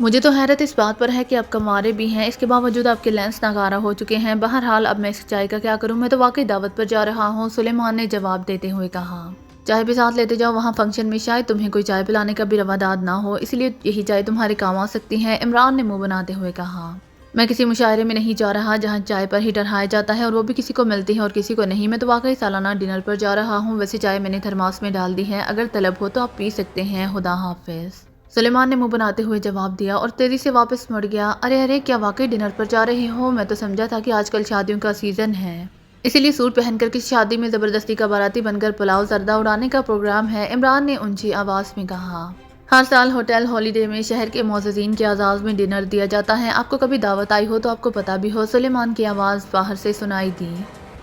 مجھے تو حیرت اس بات پر ہے کہ آپ کمارے بھی ہیں، اس کے باوجود آپ کے لینس ناکارہ ہو چکے ہیں۔ بہرحال اب میں اس چائے کا کیا کروں، میں تو واقعی دعوت پر جا رہا ہوں، سلیمان نے جواب دیتے ہوئے کہا۔ چائے بھی ساتھ لیتے جاؤ، وہاں فنکشن میں شاید تمہیں کوئی چائے پلانے کا بھی رواداد نہ ہو، اس لیے یہی چائے تمہارے کام آ سکتی ہے، عمران نے منہ بناتے ہوئے کہا۔ میں کسی مشاعرے میں نہیں جا رہا جہاں چائے پر ہی ٹرہایا جاتا ہے اور وہ بھی کسی کو ملتی ہے اور کسی کو نہیں، میں تو واقعی سالانہ ڈنر پر جا رہا ہوں، ویسے چائے میں نے تھرماس میں ڈال دی ہے، اگر طلب ہو تو آپ پی سکتے ہیں، خدا حافظ۔ سلیمان نے منہ بناتے ہوئے جواب دیا اور تیزی سے واپس مڑ گیا۔ ارے کیا واقعی ڈنر پر جا رہے ہو؟ میں تو سمجھا تھا کہ آج کل شادیوں کا سیزن ہے، اسی لیے سوٹ پہن کر کسی شادی میں زبردستی کا باراتی بن کر پلاؤ زردہ اڑانے کا پروگرام ہے، عمران نے اونچی آواز میں کہا۔ ہر سال ہوٹل ہالیڈے میں شہر کے معززین کے اعزاز میں ڈنر دیا جاتا ہے، آپ کو کبھی دعوت آئی ہو تو آپ کو پتہ بھی ہو، سلیمان کی آواز باہر سے سنائی دی۔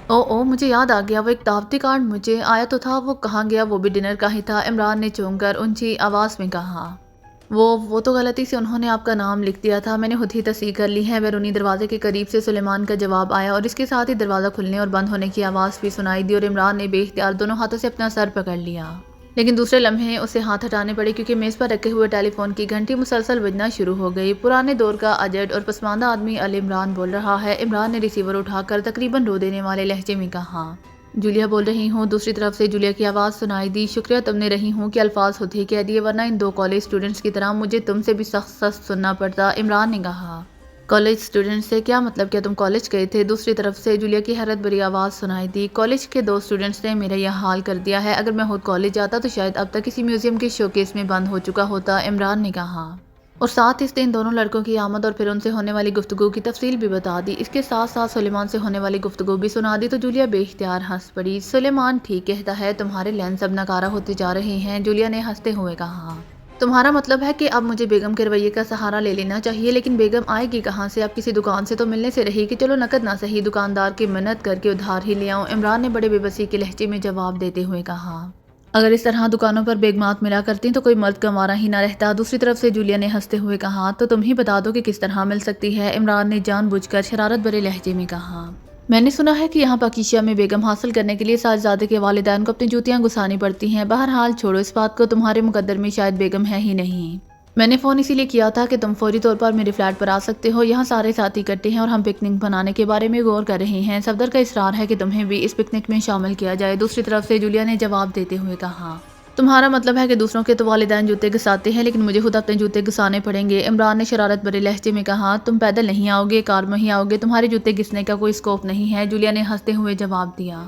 او مجھے یاد آ گیا، وہ ایک دعوتی کارڈ مجھے آیا تو تھا، وہ کہاں گیا؟ وہ بھی ڈنر کا ہی تھا، عمران نے چونک کر اونچی آواز میں کہا۔ وہ تو غلطی سے انہوں نے آپ کا نام لکھ دیا تھا، میں نے خود ہی تصحیح کر لی ہے، بیرونی دروازے کے قریب سے سلیمان کا جواب آیا اور اس کے ساتھ ہی دروازہ کھلنے اور بند ہونے کی آواز بھی سنائی دی اور عمران نے بے اختیار دونوں ہاتھوں سے اپنا سر پکڑ لیا، لیکن دوسرے لمحے اسے ہاتھ ہٹانے پڑے کیونکہ میز پر رکھے ہوئے ٹیلی فون کی گھنٹی مسلسل بجنا شروع ہو گئی۔ پرانے دور کا اجڑ اور پسماندہ آدمی عمران بول رہا ہے، عمران نے ریسیور اٹھا کر تقریباً رو دینے والے لہجے میں کہا۔ جولیا بول رہی ہوں، دوسری طرف سے جولیا کی آواز سنائی دی۔ شکریہ تم نے رہی ہوں کہ الفاظ خود ہی کہہ دیے، ورنہ ان دو کالج اسٹوڈنٹس کی طرح مجھے تم سے بھی سخت سننا پڑتا، عمران نے کہا۔ کالج اسٹوڈنٹ سے کیا مطلب؟ کیا تم کالج گئے تھے؟ دوسری طرف سے جولیا کی حیرت بھری آواز سنائی دی۔ کالج کے دو اسٹوڈنٹس نے میرا یہ حال کر دیا ہے، اگر میں خود کالج جاتا تو شاید اب تک کسی میوزیم کے شوکیس میں بند ہو چکا ہوتا، عمران نے کہا، اور ساتھ اس نے ان دونوں لڑکوں کی آمد اور پھر ان سے ہونے والی گفتگو کی تفصیل بھی بتا دی، اس کے ساتھ ساتھ سلیمان سے ہونے والی گفتگو بھی سنا دی۔ تو جولیا بے اختیار ہنس پڑی۔ سلیمان ٹھیک کہتا ہے، تمہارے لینس اب ناکارہ ہوتے جا رہے ہیں، جولیا نے ہنستے ہوئے کہا۔ تمہارا مطلب ہے کہ اب مجھے بیگم کے رویے کا سہارا لے لینا چاہیے، لیکن بیگم آئے گی کہاں سے؟ اب کسی دکان سے تو ملنے سے رہی کہ چلو نقد نہ صحیح دکاندار کی منت کر کے ادھار ہی لے آؤں، عمران نے بڑے بے بسی کے لہجے میں جواب دیتے ہوئے کہا۔ اگر اس طرح دکانوں پر بیگمات ملا کرتی تو کوئی مرد گنوارا ہی نہ رہتا، دوسری طرف سے جولیا نے ہنستے ہوئے کہا۔ تو تم ہی بتا دو کہ کس طرح مل سکتی ہے، عمران نے جان بوجھ کر شرارت بھرے لہجے میں کہا۔ میں نے سنا ہے کہ یہاں پاکیشیا میں بیگم حاصل کرنے کے لیے ساجزادے کے والدین کو اپنی جوتیاں گھسانی پڑتی ہیں، بہرحال چھوڑو اس بات کو، تمہارے مقدر میں شاید بیگم ہے ہی نہیں۔ میں نے فون اسی لیے کیا تھا کہ تم فوری طور پر میرے فلیٹ پر آ سکتے ہو، یہاں سارے ساتھی اکٹھے ہیں اور ہم پکنک بنانے کے بارے میں غور کر رہے ہیں، صفدر کا اصرار ہے کہ تمہیں بھی اس پکنک میں شامل کیا جائے، دوسری طرف سے جولیا نے جواب دیتے ہوئے کہا۔ تمہارا مطلب ہے کہ دوسروں کے تو والدین جوتے گھساتے ہیں لیکن مجھے خود اپنے جوتے گھسانے پڑیں گے، عمران نے شرارت بھرے لہجے میں کہا۔ تم پیدل نہیں آؤ گے، کار میں ہی آؤ گے، تمہارے جوتے گھسنے کا کوئی اسکوپ نہیں ہے، جولیا نے ہنستے ہوئے جواب دیا۔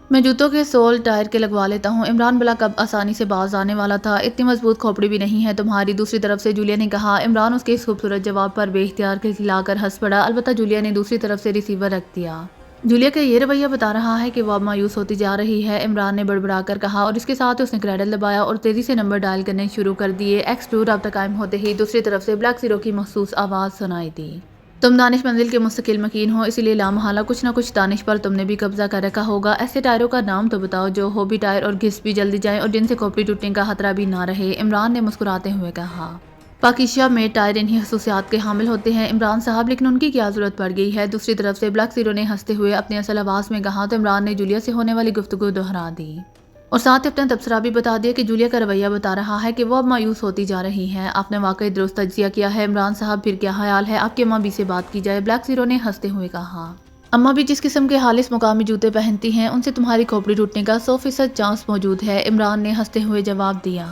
میں جوتوں کے سول ٹائر کے لگوا لیتا ہوں، عمران بلا کب آسانی سے باز آنے والا تھا، اتنی مضبوط کھوپڑی بھی نہیں ہے تمہاری، دوسری طرف سے جولیا نے کہا۔ عمران اس کے اس خوبصورت جواب پر بے اختیار کھلکھلا کر ہنس پڑا، البتہ جولیا نے دوسری طرف سے ریسیور رکھ دیا۔ جولیا کا یہ رویہ بتا رہا ہے کہ وہ اب مایوس ہوتی جا رہی ہے، عمران نے بڑبڑا کر کہا اور اس کے ساتھ اس نے کریڈل دبایا اور تیزی سے نمبر ڈائل کرنے شروع کر دیے۔ X2 رابطہ قائم ہوتے ہی دوسری طرف سے بلیک زیرو کی مخصوص آواز سنائی دی۔ تم دانش منزل کے مستقل مکین ہو، اسی لیے لامحالہ کچھ نہ کچھ دانش پر تم نے بھی قبضہ کر رکھا ہوگا، ایسے ٹائروں کا نام تو بتاؤ جو ہو بھی ٹائر اور گھس بھی جلدی جائیں اور جن سے کھوپڑی ٹوٹنے کا خطرہ بھی نہ رہے، عمران نے مسکراتے ہوئے کہا۔ پاکیشیا میں ٹائر انہی خصوصیات کے حامل ہوتے ہیں عمران صاحب، لیکن ان کی کیا ضرورت پڑ گئی ہے، دوسری طرف سے بلیک زیرو نے ہنستے ہوئے اپنی اصل آواز میں کہا، تو عمران نے جولیا سے ہونے والی گفتگو دہرا دی اور ساتھ اپنا تبصرہ بھی بتا دیا کہ جولیا کا رویہ بتا رہا ہے کہ وہ اب مایوس ہوتی جا رہی ہے، آپ نے واقعی درست تجزیہ کیا ہے عمران صاحب، پھر کیا خیال ہے آپ کی اماں بھی سے بات کی جائے، بلیک زیرو نے ہنستے ہوئے کہا۔ اماں بھی جس قسم کے خالص مقامی جوتے پہنتی ہیں ان سے تمہاری کھوپڑی ٹوٹنے کا 100% چانس موجود ہے، عمران نے ہنستے ہوئے جواب دیا۔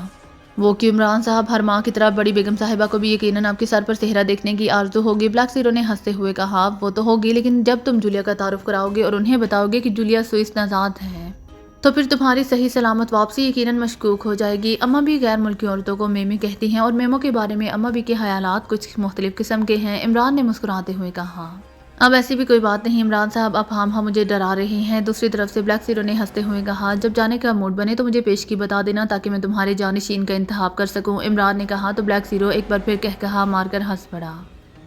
وہ کہ عمران صاحب، ہر ماں کی طرح بڑی بیگم صاحبہ کو بھی یقیناً آپ کے سر پر صحرا دیکھنے کی آرزو ہوگی، بلیک زیرو نے ہنستے ہوئے کہا۔ وہ تو ہوگی، لیکن جب تم جولیا کا تعارف کراؤ گے اور انہیں بتاؤ گے کہ جولیا سوئس نژاد ہے تو پھر تمہاری صحیح سلامت واپسی یقیناً مشکوک ہو جائے گی۔ اماں بھی غیر ملکی عورتوں کو میمی کہتی ہیں اور میموں کے بارے میں اماں بھی کے خیالات کچھ مختلف قسم کے ہیں، عمران نے مسکراتے ہوئے کہا۔ اب ایسی بھی کوئی بات نہیں عمران صاحب، اب ہم مجھے ڈرا رہے ہیں، دوسری طرف سے بلیک زیرو نے ہنستے ہوئے کہا۔ جب جانے کا موڈ بنے تو مجھے پیشگی بتا دینا تاکہ میں تمہارے جانشین کا انتخاب کر سکوں، عمران نے کہا تو بلیک زیرو ایک بار پھر کہا مار کر ہنس پڑا۔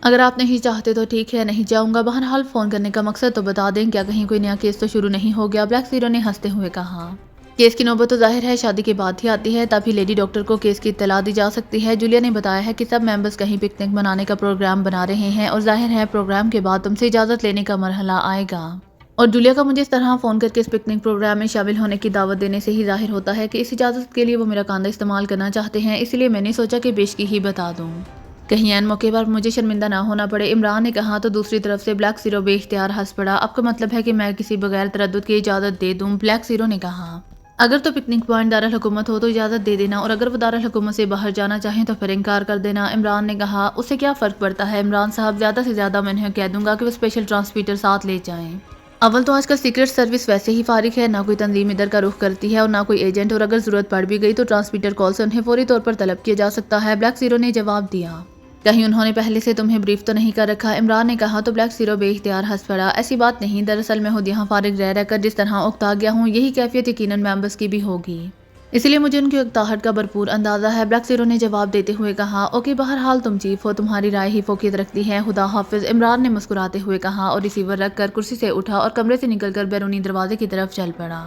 اگر آپ نہیں چاہتے تو ٹھیک ہے، نہیں جاؤں گا، بہرحال فون کرنے کا مقصد تو بتا دیں، کیا کہیں کوئی نیا کیس تو شروع نہیں ہو گیا، بلیک زیرو نے ہنستے ہوئے کہا۔ کیس کی نوبت تو ظاہر ہے شادی کے بعد ہی آتی ہے، تبھی لیڈی ڈاکٹر کو کیس کی اطلاع دی جا سکتی ہے، جولیا نے بتایا ہے کہ سب ممبرز کہیں پکنک منانے کا پروگرام بنا رہے ہیں اور ظاہر ہے پروگرام کے بعد تم سے اجازت لینے کا مرحلہ آئے گا، اور جولیا کا مجھے اس طرح فون کر کے اس پکنک پروگرام میں شامل ہونے کی دعوت دینے سے ہی ظاہر ہوتا ہے کہ اس اجازت کے لیے وہ میرا کاندھا استعمال کرنا چاہتے ہیں، اسی لیے میں نے سوچا کہ پیشگی ہی بتا دوں۔ کہیں این موقع پر مجھے شرمندہ نہ ہونا پڑے، عمران نے کہا تو دوسری طرف سے بلیک زیرو بے اختیار ہنس پڑا۔ آپ کا مطلب ہے کہ میں کسی بغیر تردد کی اجازت دے دوں؟ بلیک زیرو نے کہا اگر تو پکنک پوائنٹ دارالحکومت ہو تو اجازت دے دینا، اور اگر وہ دارالحکومت سے باہر جانا چاہیں تو پھر انکار کر دینا۔ عمران نے کہا اس سے کیا فرق پڑتا ہے عمران صاحب، زیادہ سے زیادہ میں انہیں کہہ دوں گا کہ وہ اسپیشل ٹرانسمیٹر ساتھ لے جائیں۔ اول تو آج کل سیکرٹ سروس ویسے ہی فارغ ہے، نہ کوئی تنظیم ادھر کا رخ کرتی ہے اور نہ کوئی ایجنٹ، اور اگر ضرورت پڑ بھی گئی تو ٹرانسمیٹر کال سے انہیں فوری طور پر طلب کیا جا سکتا ہے، بلیک زیرو نے جواب دیا۔ کہیں انہوں نے پہلے سے تمہیں بریف تو نہیں کر رکھا؟ عمران نے کہا تو بلیک زیرو بے اختیار ہنس پڑا۔ ایسی بات نہیں، دراصل میں خود یہاں فارغ رہ کر جس طرح اکتا گیا ہوں، یہی کیفیت یقیناً ممبرز کی بھی ہوگی، اس لیے مجھے ان کی اکتاہٹ کا بھرپور اندازہ ہے، بلیک زیرو نے جواب دیتے ہوئے کہا اوکے، بہرحال تم چیف ہو، تمہاری رائے ہی فوقیت رکھتی ہے، خدا حافظ، عمران نے مسکراتے ہوئے کہا اور ریسیور رکھ کر کرسی سے اٹھا اور کمرے سے نکل کر بیرونی دروازے کی طرف چل پڑا۔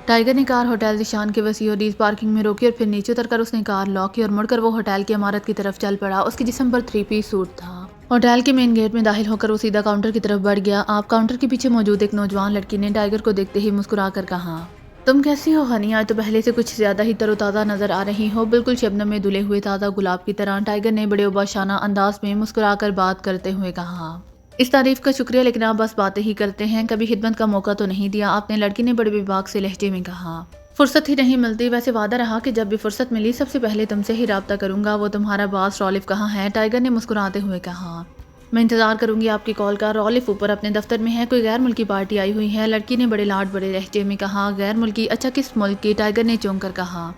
ٹائیگر نے کار ہوٹل ذیشان کے وسیع ڈیز پارکنگ میں روکی اور پھر نیچے اتر کر اس نے کار لاک کی اور مڑ کر وہ ہوٹل کی عمارت کی طرف چل پڑا۔ اس کے جسم پر 3 پیس سوٹ تھا۔ ہوٹل کے مین گیٹ میں داخل ہو کر وہ سیدھا کاؤنٹر کی طرف بڑھ گیا۔ آپ کاؤنٹر کے پیچھے موجود ایک نوجوان لڑکی نے ٹائیگر کو دیکھتے ہی مسکرا کر کہا تم کیسی ہو ہنی، آج تو پہلے سے کچھ زیادہ ہی تر و تازہ نظر آ رہی ہو، بالکل شبنم میں دھلے ہوئے تازہ گلاب کی طرح، ٹائیگر نے بڑے عباشانہ انداز میں مسکرا کر بات کرتے ہوئے کہا اس تعریف کا شکریہ، لیکن آپ بس باتیں ہی کرتے ہیں، کبھی خدمت کا موقع تو نہیں دیا آپ نے، لڑکی نے بڑے بے باک سے لہجے میں کہا فرصت ہی نہیں ملتی، ویسے وعدہ رہا کہ جب بھی فرصت ملی سب سے پہلے تم سے ہی رابطہ کروں گا۔ وہ تمہارا باس رالف کہاں ہے؟ ٹائیگر نے مسکراتے ہوئے کہا میں انتظار کروں گی آپ کی کال کا، رالف اوپر اپنے دفتر میں ہے، کوئی غیر ملکی پارٹی آئی ہوئی ہے؟ لڑکی نے بڑے لاڈ بڑے لہجے میں کہا غیر ملکی؟ اچھا کس ملک کی؟ ٹائیگر نے چونک کر کہا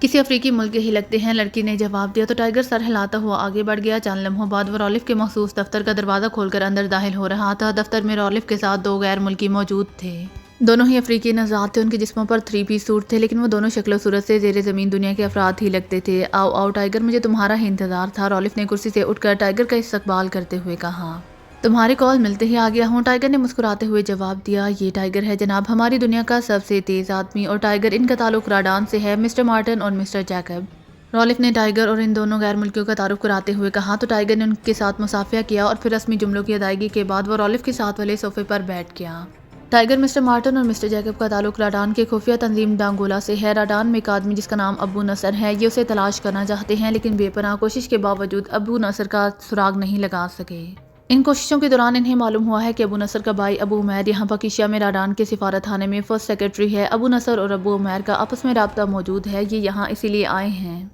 کسی افریقی ملک کے ہی لگتے ہیں، لڑکی نے جواب دیا تو ٹائیگر سر ہلاتا ہوا آگے بڑھ گیا۔ چند لمحوں بعد وہ رالف کے مخصوص دفتر کا دروازہ کھول کر اندر داخل ہو رہا تھا۔ دفتر میں رالف کے ساتھ 2 غیر ملکی موجود تھے، دونوں ہی افریقی نژاد تھے، ان کے جسموں پر 3 پیس سوٹ تھے، لیکن وہ دونوں شکل و صورت سے زیر زمین دنیا کے افراد ہی لگتے تھے۔ آؤ آؤ ٹائیگر، مجھے تمہارا ہی انتظار تھا، رالف نے کرسی سے اٹھ کر ٹائیگر کا استقبال کرتے ہوئے کہا تمہاری کال ملتے ہی آ گیا ہوں، ٹائیگر نے مسکراتے ہوئے جواب دیا یہ ٹائیگر ہے جناب، ہماری دنیا کا سب سے تیز آدمی، اور ٹائیگر ان کا تعلق راڈان سے ہے، مسٹر مارٹن اور مسٹر جیکب۔ رالف نے ٹائیگر اور ان دونوں غیر ملکیوں کا تعارف کراتے ہوئے کہا تو ٹائیگر نے ان کے ساتھ مصافحہ کیا اور پھر رسمی جملوں کی ادائیگی کے بعد وہ رالف کے ساتھ والے صوفے پر بیٹھ گیا۔ ٹائیگر مسٹر مارٹن اور مسٹر جیکب کا تعلق راڈان کے خفیہ تنظیم ڈانگولا سے ہے۔ راڈان میں ایک آدمی جس کا نام ابو نصر ہے، یہ اسے تلاش کرنا چاہتے ہیں، لیکن بے پناہ کوشش کے باوجود ابو نصر کا سراغ نہیں لگا سکے۔ ان کوششوں کے دوران انہیں معلوم ہوا ہے کہ ابو نصر کا بھائی ابو عمیر یہاں پاکیشیا میں راڈان کے سفارت خانے میں فرسٹ سیکرٹری ہے۔ ابو نصر اور ابو عمیر کا آپس میں رابطہ موجود ہے، یہ یہاں اسی لیے آئے ہیں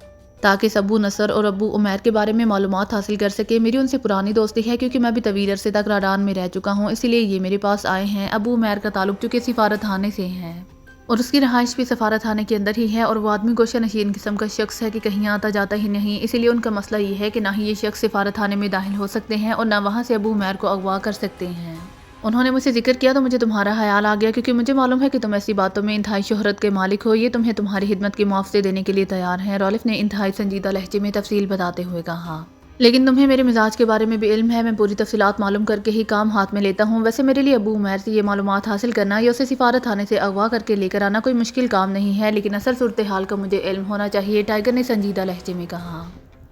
تاکہ ابو نصر اور ابو عمیر کے بارے میں معلومات حاصل کر سکے۔ میری ان سے پرانی دوستی ہے کیونکہ میں بھی طویل عرصے تک راڈان میں رہ چکا ہوں، اسی لیے یہ میرے پاس آئے ہیں۔ ابو عمیر کا تعلق چونکہ سفارت خانے سے ہے اور اس کی رہائش بھی سفارت خانے کے اندر ہی ہے، اور وہ آدمی گوشہ نشین قسم کا شخص ہے کہ کہیں آتا جاتا ہی نہیں، اسی لیے ان کا مسئلہ یہ ہے کہ نہ ہی یہ شخص سفارت خانے میں داخل ہو سکتے ہیں اور نہ وہاں سے ابو عمیر کو اغوا کر سکتے ہیں۔ انہوں نے مجھ سے ذکر کیا تو مجھے تمہارا خیال آ گیا، کیونکہ مجھے معلوم ہے کہ تم ایسی باتوں میں انتہائی شہرت کے مالک ہو، یہ تمہیں تمہاری خدمت کے معاوضے دینے کے لیے تیار ہیں، رالف نے انتہائی سنجیدہ لہجے میں تفصیل بتاتے ہوئے کہا لیکن تمہیں میرے مزاج کے بارے میں بھی علم ہے، میں پوری تفصیلات معلوم کر کے ہی کام ہاتھ میں لیتا ہوں، ویسے میرے لیے ابو عمیر سے یہ معلومات حاصل کرنا یا اسے سفارت خانے سے اغوا کر کے لے کر آنا کوئی مشکل کام نہیں ہے، لیکن اصل صورتحال کا مجھے علم ہونا چاہیے، ٹائیگر نے سنجیدہ لہجے میں کہا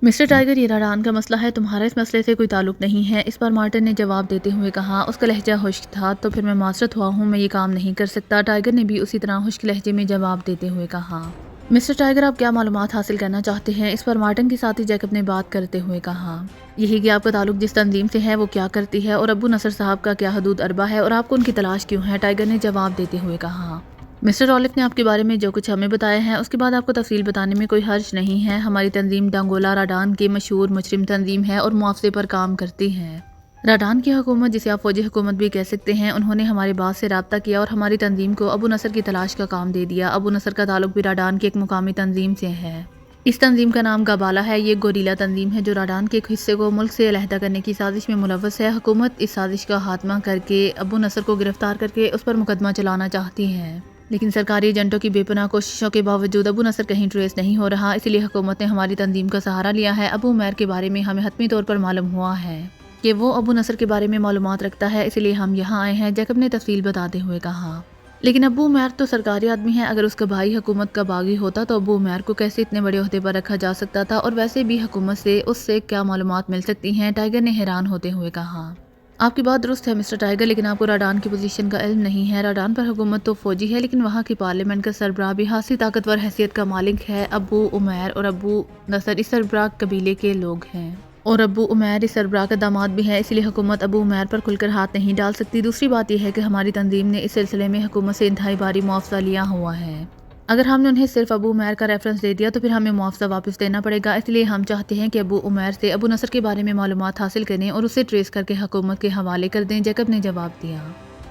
مسٹر ٹائیگر، یہ راڈان کا مسئلہ ہے، تمہارا اس مسئلے سے کوئی تعلق نہیں ہے، اس پر مارٹن نے جواب دیتے ہوئے کہا، اس کا لہجہ خشک تھا تو پھر میں معذرت ہوا ہوں، میں یہ کام نہیں کر سکتا، ٹائیگر نے بھی اسی طرح خشک لہجے میں جواب دیتے ہوئے کہا مسٹر ٹائیگر آپ کیا معلومات حاصل کرنا چاہتے ہیں؟ اس پر مارٹن کے ساتھی جیکب نے بات کرتے ہوئے کہا یہی کہ آپ کا تعلق جس تنظیم سے ہے وہ کیا کرتی ہے اور ابو نصر صاحب کا کیا حدود اربا ہے اور آپ کو ان کی تلاش کیوں ہے، ٹائیگر نے جواب دیتے ہوئے کہا مسٹر رالف نے آپ کے بارے میں جو کچھ ہمیں بتایا ہے اس کے بعد آپ کو تفصیل بتانے میں کوئی حرج نہیں ہے، ہماری تنظیم ڈانگولا راڈان کی مشہور مجرم تنظیم ہے اور معاوضے پر کام کرتی ہے۔ راڈان کی حکومت، جسے آپ فوجی حکومت بھی کہہ سکتے ہیں، انہوں نے ہمارے باس سے رابطہ کیا اور ہماری تنظیم کو ابو نصر کی تلاش کا کام دے دیا۔ ابو نصر کا تعلق بھی راڈان کی ایک مقامی تنظیم سے ہے، اس تنظیم کا نام گابالا ہے، یہ گوریلا تنظیم ہے جو راڈان کے ایک حصے کو ملک سے علیحدہ کرنے کی سازش میں ملوث ہے۔ حکومت اس سازش کا خاتمہ کر کے ابو نصر کو گرفتار کر کے اس پر مقدمہ چلانا چاہتی ہے، لیکن سرکاری ایجنٹوں کی بے پناہ کوششوں کے باوجود ابو نصر کہیں ٹریس نہیں ہو رہا، اسی لیے حکومت نے ہماری تنظیم کا سہارا لیا ہے۔ ابو عمیر کے بارے میں ہمیں حتمی طور پر معلوم ہوا ہے کہ وہ ابو نصر کے بارے میں معلومات رکھتا ہے، اسی لیے ہم یہاں آئے ہیں، جیکب نے تفصیل بتاتے ہوئے کہا لیکن ابو عمیر تو سرکاری آدمی ہے، اگر اس کا بھائی حکومت کا باغی ہوتا تو ابو عمیر کو کیسے اتنے بڑے عہدے پر رکھا جا سکتا تھا، اور ویسے بھی حکومت سے اس سے کیا معلومات مل سکتی ہیں، ٹائیگر نے حیران ہوتے ہوئے کہا آپ کی بات درست ہے مسٹر ٹائیگر، لیکن آپ کو راڈان کی پوزیشن کا علم نہیں ہے، راڈان پر حکومت تو فوجی ہے لیکن وہاں کی پارلیمنٹ کا سربراہ بھی خاصی طاقتور حیثیت کا مالک ہے، ابو عمیر اور ابو نصر اس سربراہ قبیلے کے لوگ ہیں۔ اور ابو عمیر اس سربراہ کا داماد بھی ہے، اس لیے حکومت ابو عمیر پر کھل کر ہاتھ نہیں ڈال سکتی۔ دوسری بات یہ ہے کہ ہماری تنظیم نے اس سلسلے میں حکومت سے انتہائی بھاری معاوضہ لیا ہوا ہے۔ اگر ہم نے انہیں صرف ابو عمیر کا ریفرنس دے دیا تو پھر ہمیں معاوضہ واپس دینا پڑے گا، اس لیے ہم چاہتے ہیں کہ ابو عمیر سے ابو نصر کے بارے میں معلومات حاصل کریں اور اسے ٹریس کر کے حکومت کے حوالے کر دیں۔ جیکب نے جواب دیا،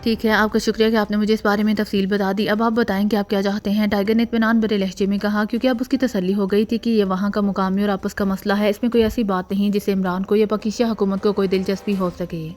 ٹھیک ہے، آپ کا شکریہ کہ آپ نے مجھے اس بارے میں تفصیل بتا دی۔ اب آپ بتائیں کہ آپ کیا چاہتے ہیں؟ ٹائیگر نے اطمینان بھرے لہجے میں کہا، کیونکہ اب اس کی تسلی ہو گئی تھی کہ یہ وہاں کا مقامی اور آپس کا مسئلہ ہے، اس میں کوئی ایسی بات نہیں جس سے عمران کو یا پاکستان حکومت کو کوئی دلچسپی ہو سکے۔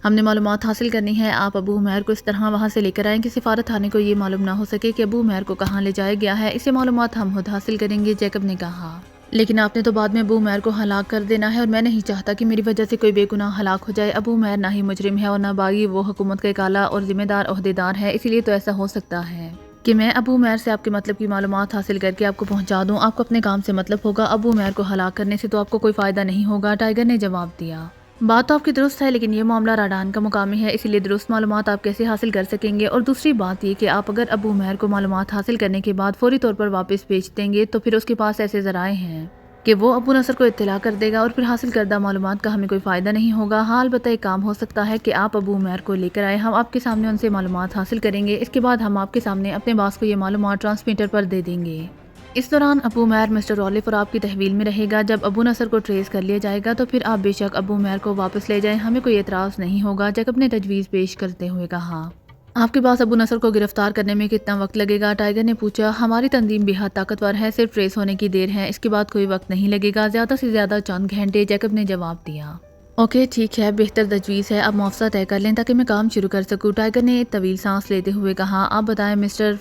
ہم نے معلومات حاصل کرنی ہے، آپ ابو عمیر کو اس طرح وہاں سے لے کر آئیں کہ سفارت خانے کو یہ معلوم نہ ہو سکے کہ ابو عمیر کو کہاں لے جایا گیا ہے، اسے معلومات ہم خود حاصل کریں گے، جیکب نے کہا۔ لیکن آپ نے تو بعد میں ابو عمیر کو ہلاک کر دینا ہے اور میں نہیں چاہتا کہ میری وجہ سے کوئی بے گناہ ہلاک ہو جائے۔ ابو عمیر نہ ہی مجرم ہے اور نہ باغی، وہ حکومت کا ایک اعلیٰ اور ذمہ دار عہدیدار ہے، اسی لیے تو ایسا ہو سکتا ہے کہ میں ابو عمیر سے آپ کے مطلب کی معلومات حاصل کر کے آپ کو پہنچا دوں۔ آپ کو اپنے کام سے مطلب ہوگا، ابو عمیر کو ہلاک کرنے سے تو آپ کو کوئی فائدہ نہیں ہوگا، ٹائیگر نے جواب دیا۔ بات تو آپ کی درست ہے، لیکن یہ معاملہ راڈان کا مقامی ہے، اسی لیے درست معلومات آپ کیسے حاصل کر سکیں گے؟ اور دوسری بات یہ کہ آپ اگر ابو عمیر کو معلومات حاصل کرنے کے بعد فوری طور پر واپس بھیج دیں گے تو پھر اس کے پاس ایسے ذرائع ہیں کہ وہ ابو نصر کو اطلاع کر دے گا اور پھر حاصل کردہ معلومات کا ہمیں کوئی فائدہ نہیں ہوگا۔ ہاں، البتہ ایک کام ہو سکتا ہے کہ آپ ابو عمیر کو لے کر آئے، ہم آپ کے سامنے ان سے معلومات حاصل کریں گے، اس کے بعد ہم آپ کے سامنے اپنے باس کو یہ معلومات ٹرانسمیٹر پر دے دیں گے۔ اس دوران ابو عمیر مسٹر رالف اور آپ کی تحویل میں رہے گا۔ جب ابو نصر کو ٹریس کر لیا جائے گا تو پھر آپ بے شک ابو عمیر کو واپس لے جائیں، ہمیں کوئی اعتراض نہیں ہوگا، جیکب نے تجویز پیش کرتے ہوئے کہا۔ آپ کے پاس ابو نصر کو گرفتار کرنے میں کتنا وقت لگے گا؟ ٹائیگر نے پوچھا۔ ہماری تنظیم بے حد طاقتور ہے، صرف ٹریس ہونے کی دیر ہے، اس کے بعد کوئی وقت نہیں لگے گا، زیادہ سے زیادہ چند گھنٹے، جیکب نے جواب دیا۔ اوکے، ٹھیک ہے، بہتر تجویز ہے، اب معاوضہ طے کر لیں تاکہ میں کام شروع کر سکوں، ٹائیگر نے طویل سانس لیتے ہوئے کہا۔ آپ بتائیں، مسٹر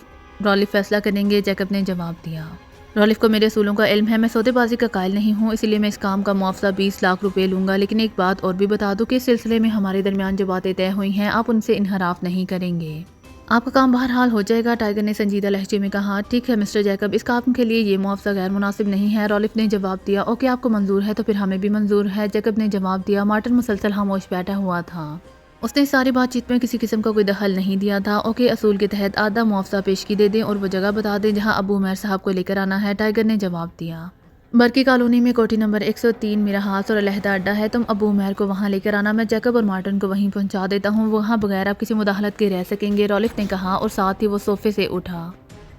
رالف فیصلہ کریں گے، جیکب نے جواب دیا۔ رالف کو میرے اصولوں کا علم ہے، میں سودے بازی کا قائل نہیں ہوں، اسی لیے میں اس کام کا معاوضہ 20 لاکھ روپے لوں گا، لیکن ایک بات اور بھی بتا دوں کہ اس سلسلے میں ہمارے درمیان جو باتیں طے ہوئی ہیں آپ ان سے انحراف نہیں کریں گے۔ آپ کا کام بہرحال ہو جائے گا، ٹائیگر نے سنجیدہ لہجے میں کہا۔ ٹھیک ہے مسٹر جیکب، اس کام کے لیے یہ معاوضہ غیر مناسب نہیں ہے، رالف نے جواب دیا۔ اوکے، آپ کو منظور ہے تو پھر ہمیں بھی منظور ہے، جیکب نے جواب دیا۔ مارٹن مسلسل خاموش بیٹھا ہوا تھا، اس نے ساری بات چیت میں کسی قسم کا کوئی دخل نہیں دیا تھا۔ اوکے، اصول کے تحت آدھا معاوضہ پیشگی دے دیں اور وہ جگہ بتا دیں جہاں ابو عمیر صاحب کو لے کر آنا ہے، ٹائیگر نے جواب دیا۔ برقی کالونی میں کوٹھی نمبر 103 میرا ہاتھ اور علیحدہ اڈا ہے، تم ابو عمیر کو وہاں لے کر آنا، میں جیکب اور مارٹن کو وہیں پہنچا دیتا ہوں، وہاں بغیر آپ کسی مداخلت کے رہ سکیں گے، رالف نے کہا، اور ساتھ ہی وہ صوفے سے اٹھا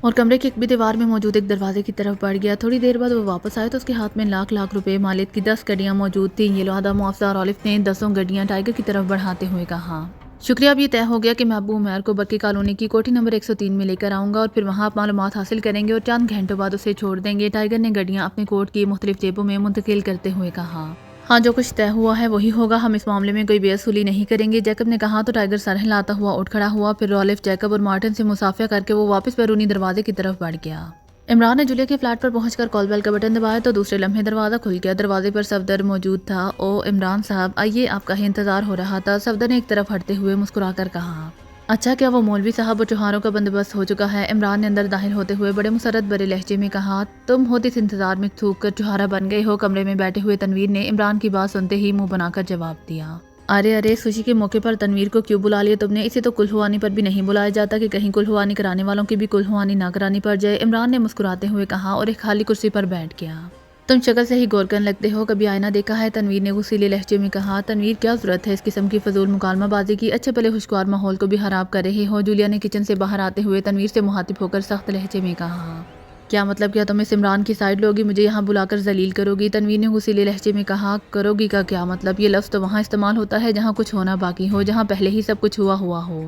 اور کمرے کی ایک بھی دیوار میں موجود ایک دروازے کی طرف بڑھ گیا۔ تھوڑی دیر بعد وہ واپس آئے تو اس کے ہاتھ میں لاکھ روپے مالیت کی 10 گڈیاں موجود تھیں، یہ لو آدھا معاوضہ، رالف نے 10 گڈیاں ٹائیگر کی طرف بڑھاتے ہوئے کہا۔ شکریہ، اب یہ طے ہو گیا کہ میں ابو عمیر کو برقی کالونی کی کوٹھی نمبر 103 میں لے کر آؤں گا اور پھر وہاں آپ معلومات حاصل کریں گے اور چند گھنٹوں بعد اسے چھوڑ دیں گے، ٹائیگر نے گڈیاں اپنے کوٹ کی مختلف جیبوں میں منتقل کرتے ہوئے کہا۔ ہاں، جو کچھ طے ہوا ہے وہی ہوگا، ہم اس معاملے میں کوئی بے اصولی نہیں کریں گے، جیکب نے کہا تو ٹائیگر سر ہلاتا ہوا اٹھ کھڑا ہوا، پھر رالف، جیکب اور مارٹن سے مصافحہ کر کے وہ واپس بیرونی دروازے کی طرف بڑھ گیا۔ عمران نے جولیا کے فلیٹ پر پہنچ کر کال بیل کا بٹن دبایا تو دوسرے لمحے دروازہ کھل گیا، دروازے پر صفدر موجود تھا۔ او عمران صاحب، آئیے، آپ کا ہی انتظار ہو رہا تھا، صفدر نے ایک طرف ہٹتے ہوئے مسکرا کر کہا۔ اچھا، کیا وہ مولوی صاحب اور چوہاروں کا بندوبست ہو چکا ہے؟ عمران نے اندر داخل ہوتے ہوئے بڑے مسرت بھرے لہجے میں کہا۔ تم خود اس انتظار میں تھوک کر چوہارا بن گئے ہو، کمرے میں بیٹھے ہوئے تنویر نے عمران کی بات سنتے ہی منہ بنا کر جواب دیا۔ ارے خوشی کے موقع پر تنویر کو کیوں بلا لیا تم نے؟ اسے تو کلہوانی پر بھی نہیں بلایا جاتا کہ کہیں کلہوانی کرانے والوں کی بھی کلہوانی نہ کرانی پڑ جائے، عمران نے مسکراتے ہوئے کہا اور ایک خالی کرسی پر بیٹھ گیا۔ تم شکل سے ہی گورکن لگتے ہو، کبھی آئینہ دیکھا ہے؟ تنویر نے غصیلے لہجے میں کہا۔ تنویر، کیا ضرورت ہے اس قسم کی فضول مکالمہ بازی کی؟ اچھے بھلے خوشگوار ماحول کو بھی خراب کر رہے ہو، جولیا نے کچن سے باہر آتے ہوئے تنویر سے مخاطب ہو کر سخت لہجے میں کہا۔ کیا مطلب؟ کیا تم اس عمران کی سائیڈ لوگی، مجھے یہاں بلا کر ذلیل کرو گی؟ تنویر نے غصیلے لہجے میں کہا۔ کرو گی کا کیا مطلب؟ یہ لفظ تو وہاں استعمال ہوتا ہے جہاں کچھ ہونا باقی ہو، جہاں پہلے ہی سب کچھ ہوا ہو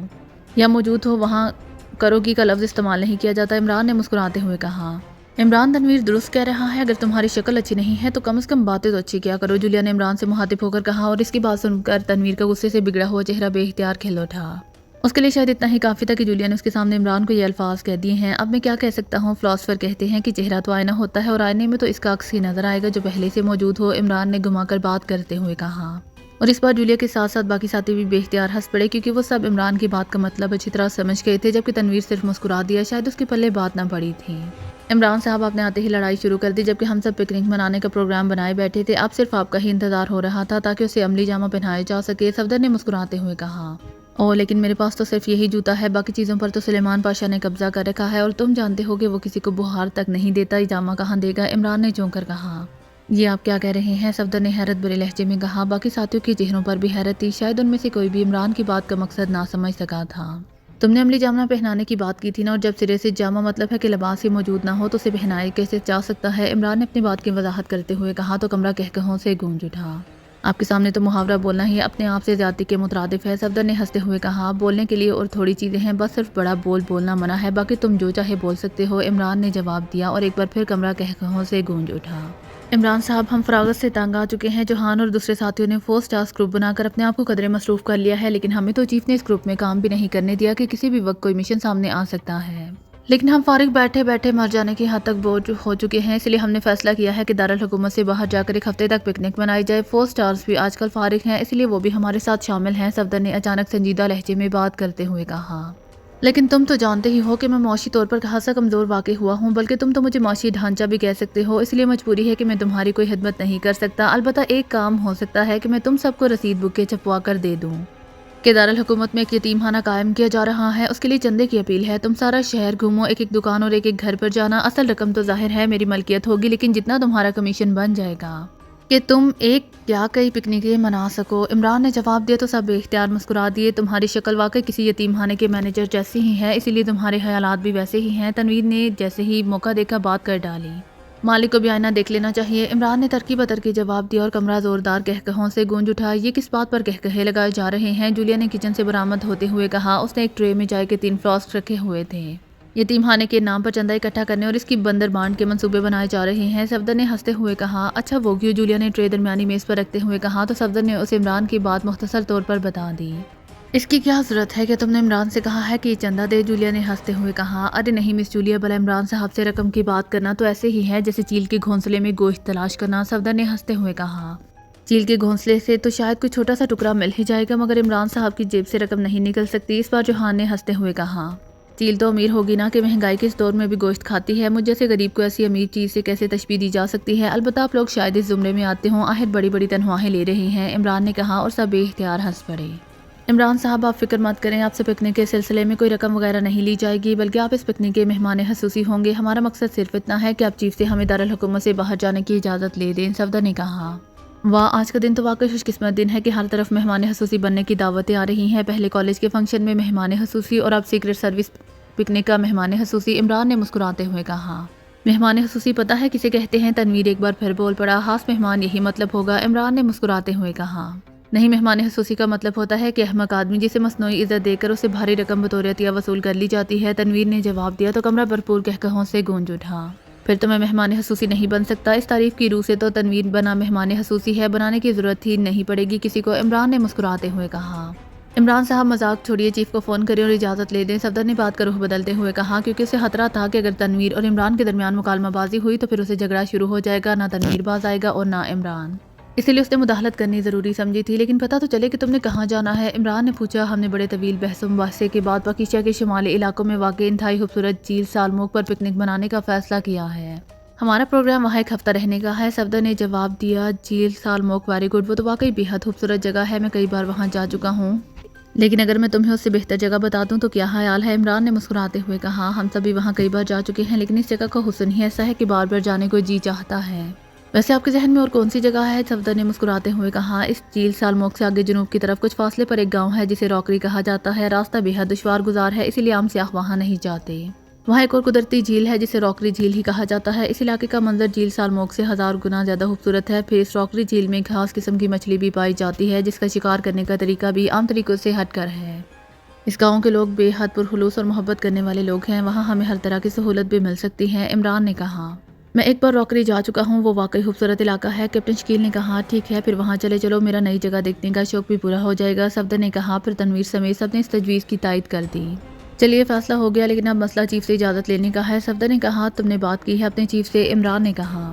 یا موجود ہو، وہاں کرو گی کا لفظ استعمال نہیں کیا جاتا، عمران نے مسکراتے ہوئے کہا۔ عمران، تنویر درست کہہ رہا ہے، اگر تمہاری شکل اچھی نہیں ہے تو کم از کم باتیں تو اچھی کیا کرو، جولیا نے عمران سے مخاطب ہو کر کہا، اور اس کی بات سن کر تنویر کا غصے سے بگڑا ہوا چہرہ بے اختیار کھل اٹھا۔ اس کے لیے شاید اتنا ہی کافی تھا کہ جولیا نے اس کے سامنے عمران کو یہ الفاظ کہہ دیے ہیں۔ اب میں کیا کہہ سکتا ہوں؟ فلاسفر کہتے ہیں کہ چہرہ تو آئینہ ہوتا ہے اور آئینے میں تو اس کا عکس ہی نظر آئے گا جو پہلے سے موجود ہو، عمران نے گھما کر بات کرتے ہوئے کہا۔ اور اس بار جولیا کے ساتھ ساتھ باقی ساتھی بھی بے اختیار ہنس پڑے، کیونکہ وہ سب عمران کی بات کا مطلب اچھی طرح سمجھ گئے تھے، جبکہ تنویر صرف مسکرا دیا، شاید اس کے پلے بات نہ پڑی تھی۔ عمران صاحب، آپ نے آتے ہی لڑائی شروع کر دی، جبکہ ہم سب پکنک منانے کا پروگرام بنائے بیٹھے تھے، اب صرف آپ کا ہی انتظار ہو رہا تھا تاکہ اسے عملی جامہ پہنایا جا سکے، صفدر نے مسکراتے ہوئے کہا۔ اوہ، لیکن میرے پاس تو صرف یہی جوتا ہے، باقی چیزوں پر تو سلیمان پاشا نے قبضہ کر رکھا ہے اور تم جانتے ہو کہ وہ کسی کو بہار تک نہیں دیتا، یہ جامہ کہاں دے گا؟ عمران نے چونک کر کہا۔ یہ آپ کیا کہہ رہے ہیں؟ صفدر نے حیرت بھرے لہجے میں کہا۔ باقی ساتھیوں کے چہروں پر بھی حیرت تھی، شاید ان میں سے کوئی بھی عمران کی بات کا مقصد نہ سمجھ سکا تھا۔ تم نے عملی جامہ پہنانے کی بات کی تھی نا، اور جب سرے سے جامہ مطلب ہے کہ لباس ہی موجود نہ ہو تو اسے پہنایا کیسے جا سکتا ہے؟ عمران نے اپنی بات کی وضاحت کرتے ہوئے کہا تو کمرہ کہکہوں سے گونج اٹھا۔ آپ کے سامنے تو محاورہ بولنا ہی اپنے آپ سے زیادتی کے مترادف ہے، صفدر نے ہنستے ہوئے کہا۔ بولنے کے لیے اور تھوڑی چیزیں ہیں، بس صرف بڑا بولنا منع ہے، باقی تم جو چاہے بول سکتے ہو، عمران نے جواب دیا، اور ایک بار پھر کمرہ کہکہوں سے گونج اٹھا۔ عمران صاحب، ہم فراغت سے تنگ آ چکے ہیں۔ جوہان اور دوسرے ساتھیوں نے 4 سٹارز گروپ بنا کر اپنے آپ کو قدرے مصروف کر لیا ہے، لیکن ہمیں تو چیف نے اس گروپ میں کام بھی نہیں کرنے دیا کہ کسی بھی وقت کوئی مشن سامنے آ سکتا ہے۔ لیکن ہم فارغ بیٹھے بیٹھے مر جانے کی حد تک بوجھ ہو چکے ہیں، اس لیے ہم نے فیصلہ کیا ہے کہ دارالحکومت سے باہر جا کر ایک ہفتے تک پکنک منائی جائے۔ 4 سٹارز بھی آج کل فارغ ہیں، اس لیے وہ بھی ہمارے ساتھ شامل ہیں، صفدر نے اچانک سنجیدہ لہجے میں بات کرتے ہوئے کہا۔ لیکن تم تو جانتے ہی ہو کہ میں معاشی طور پر خاصا کمزور واقع ہوا ہوں، بلکہ تم تو مجھے معاشی ڈھانچہ بھی کہہ سکتے ہو، اس لیے مجبوری ہے کہ میں تمہاری کوئی خدمت نہیں کر سکتا۔ البتہ ایک کام ہو سکتا ہے کہ میں تم سب کو رسید بکیں چھپوا کر دے دوں کہ دارالحکومت میں ایک یتیم خانہ قائم کیا جا رہا ہے، اس کے لیے چندے کی اپیل ہے۔ تم سارا شہر گھومو، ایک ایک دکان اور ایک ایک گھر پر جانا، اصل رقم تو ظاہر ہے میری ملکیت ہوگی، لیکن جتنا تمہارا کمیشن بن جائے گا کہ تم ایک یا کئی پکنکیں منا سکو۔ عمران نے جواب دیا تو سب بے اختیار مسکرا دیے۔ تمہاری شکل واقعی کسی یتیم خانے کے مینیجر جیسی ہی ہے، اسی لیے تمہارے خیالات بھی ویسے ہی ہیں، تنویر نے جیسے ہی موقع دیکھا بات کر ڈالی۔ مالک کو بھی آئینہ دیکھ لینا چاہیے، عمران نے ترکی بترکی جواب دیا، اور کمرہ زوردار کہکہوں سے گونج اٹھا۔ یہ کس بات پر کہکہے لگائے جا رہے ہیں؟ جولیا نے کچن سے برآمد ہوتے ہوئے کہا۔ اس نے ایک ٹرے میں چائے کے 3 فلاسک رکھے ہوئے تھے۔ یتیم خانے کے نام پر چندہ اکٹھا کرنے اور اس کی بندر بانٹ کے منصوبے بنائے جا رہے ہیں، صفدر نے ہنستے ہوئے کہا۔ اچھا وہ کیوں؟ جولیا نے ٹرے درمیانی میز پر رکھتے ہوئے کہا تو صفدر نے اسے عمران کی بات مختصر طور پر بتا دی۔ اس کی کیا ضرورت ہے کہ تم نے عمران سے کہا ہے کہ یہ چندہ دے؟ جولیا نے ہنستے ہوئے کہا۔ ارے نہیں مس جولیا، بھلا عمران صاحب سے رقم کی بات کرنا تو ایسے ہی ہے جیسے چیل کے گھونسلے میں گوشت تلاش کرنا، صفدر نے ہنستے ہوئے کہا۔ چیل کے گھونسلے سے تو شاید کوئی چھوٹا سا ٹکڑا مل ہی جائے گا، مگر عمران صاحب کی جیب سے رقم نہیں نکل سکتی، اس بار جوہان نے ہنستے ہوئے کہا۔ چیل تو امیر ہوگی نا کہ مہنگائی کے اس دور میں بھی گوشت کھاتی ہے، مجھ جیسے غریب کو ایسی امیر چیز سے کیسے تشبیہ دی جا سکتی ہے؟ البتہ آپ لوگ شاید اس زمرے میں آتے ہوں، آخر بڑی بڑی تنخواہیں لے رہے ہیں، عمران نے کہا، اور سب بے اختیار ہنس پڑے۔ عمران صاحب آپ فکر مت کریں، آپ سے پکنک کے سلسلے میں کوئی رقم وغیرہ نہیں لی جائے گی، بلکہ آپ اس پکنک کے مہمان خصوصی ہوں گے۔ ہمارا مقصد صرف اتنا ہے کہ آپ چیف سے ہمیں دارالحکومت سے باہر جانے کی اجازت لے دیں، صفدر نے کہا۔ واہ، آج کا دن تو واقعی خوش قسمت دن ہے کہ ہر طرف مہمان خصوصی بننے کی دعوتیں آ رہی ہیں، پہلے کالج کے فنکشن میں مہمان خصوصی اور اب سیکرٹ سروس پکنک کا مہمان خصوصی، عمران نے مسکراتے ہوئے کہا۔ مہمان خصوصی پتہ ہے کسے کہتے ہیں؟ تنویر ایک بار پھر بول پڑا۔ خاص مہمان یہی مطلب ہوگا، عمران نے مسکراتے ہوئے کہا۔ نہیں، مہمان خصوصی کا مطلب ہوتا ہے کہ احمق آدمی جسے مصنوعی عزت دے کر اسے بھاری رقم بطور عطیہ وصول کر لی جاتی ہے، تنویر نے جواب دیا تو کمرہ بھرپور کہکہوں سے گونج اٹھا۔ پھر تو میں مہمان خصوصی نہیں بن سکتا، اس تعریف کی روح سے تو تنویر بنا مہمان خصوصی ہے، بنانے کی ضرورت ہی نہیں پڑے گی کسی کو، عمران نے مسکراتے ہوئے کہا۔ عمران صاحب مذاق چھوڑیے، چیف کو فون کریں اور اجازت لے دیں، صفدر نے بات کا رخ بدلتے ہوئے کہا، کیونکہ اسے خطرہ تھا کہ اگر تنویر اور عمران کے درمیان مکالمہ بازی ہوئی تو پھر اسے جھگڑا شروع ہو جائے گا، نہ تنویر باز آئے گا اور نہ عمران، اسی لیے اس نے مداخلت کرنی ضروری سمجھی تھی۔ لیکن پتہ تو چلے کہ تم نے کہاں جانا ہے؟ عمران نے پوچھا۔ ہم نے بڑے طویل بحث و مباحثے کے بعد پاکیزہ کے شمالی علاقوں میں واقع انتہائی خوبصورت جھیل سالموک پر پکنک منانے کا فیصلہ کیا ہے۔ ہمارا پروگرام وہاں ایک ہفتہ رہنے کا ہے، صفدر نے جواب دیا۔ جھیل سالموک ویری گڈ، وہ تو واقعی بے حد خوبصورت جگہ ہے، میں کئی بار وہاں جا چکا ہوں، لیکن اگر میں تمہیں اس سے بہتر جگہ بتا دوں تو کیا خیال ہے؟ عمران نے مسکراتے ہوئے کہا۔ ہم سبھی وہاں کئی بار جا چکے ہیں، لیکن اس جگہ کا حسن ہی ایسا ہے کہ بار بار جانے کو جی چاہتا ہے۔ ویسے آپ کے ذہن میں اور کون سی جگہ ہے؟ صفدر نے مسکراتے ہوئے کہا۔ اس جھیل سالموک سے آگے جنوب کی طرف کچھ فاصلے پر ایک گاؤں ہے جسے روکری کہا جاتا ہے، راستہ بے حد دشوار گزار ہے، اسی لیے عام سیاح وہاں نہیں جاتے۔ وہاں ایک اور قدرتی جھیل ہے جسے روکری جھیل ہی کہا جاتا ہے، اس علاقے کا منظر جھیل سالموک سے 1000 گنا زیادہ خوبصورت ہے۔ پھر اس روکری جھیل میں خاص قسم کی مچھلی بھی پائی جاتی ہے جس کا شکار کرنے کا طریقہ بھی عام طریقوں سے ہٹ کر ہے۔ اس گاؤں کے لوگ بے حد پرخلوص اور محبت کرنے والے لوگ ہیں، وہاں ہمیں ہر طرح کی سہولت بھی مل سکتی ہے، عمران نے کہا۔ میں ایک بار روکری جا چکا ہوں، وہ واقعی خوبصورت علاقہ ہے، کیپٹن شکیل نے کہا۔ ٹھیک ہے، پھر وہاں چلے چلو، میرا نئی جگہ دیکھنے کا شوق بھی پورا ہو جائے گا، صفدر نے کہا۔ پھر تنویر سمیت سب نے اس تجویز کی تائید کر دی۔ چلیے فیصلہ ہو گیا، لیکن اب مسئلہ چیف سے اجازت لینے کا ہے، صفدر نے کہا۔ تم نے بات کی ہے اپنے چیف سے؟ عمران نے کہا۔